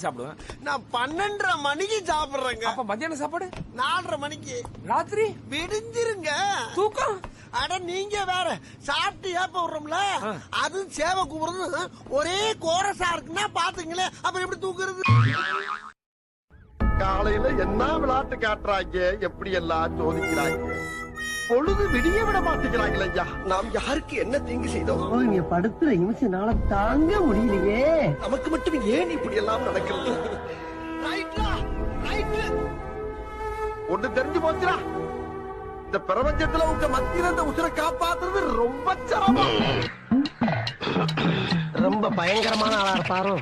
சாப்பிடுவேன். நான் 12:30 மணிக்கு சாப்பிடுறேங்க. அப்ப மத்தியான சாப்பாடு 4:30 மணிக்கு. ராத்திரி விடிஞ்சிருங்க. தூக்கம். அட நீங்க வேற சாப்பிட்டு ஏப்ப விடுறோம்ல, அது சேவை கூப்பிடுறது ஒரே கோரசா இருக்குன்னா பாத்துங்களேன், அப்புறம் எப்படி தூக்குறது? காலையில என்ன விளையாட்டு காட்டுறாங்க, எப்படி எல்லாம் சோதிக்கிறாங்க. பொழுது விடிய விட மாட்டேங்கிறாங்களே ஐயா. நாம் யாருக்கு என்ன தீங்கு செய்தோம்? நீங்க படுத்துற நிமிஷம்னால தாங்க முடியலையே. நமக்கு மட்டும் ஏன் இப்படி எல்லாம் நடக்கிறது? ஒண்ணு தெரிஞ்சு போச்சுடா, இந்த பிரபஞ்சத்துல உங்க மத்தியில இந்த உசுரை காப்பாத்துறது ரொம்ப சிரமம். ரொம்ப பயங்கரமான ஆளா இருப்பாரோ.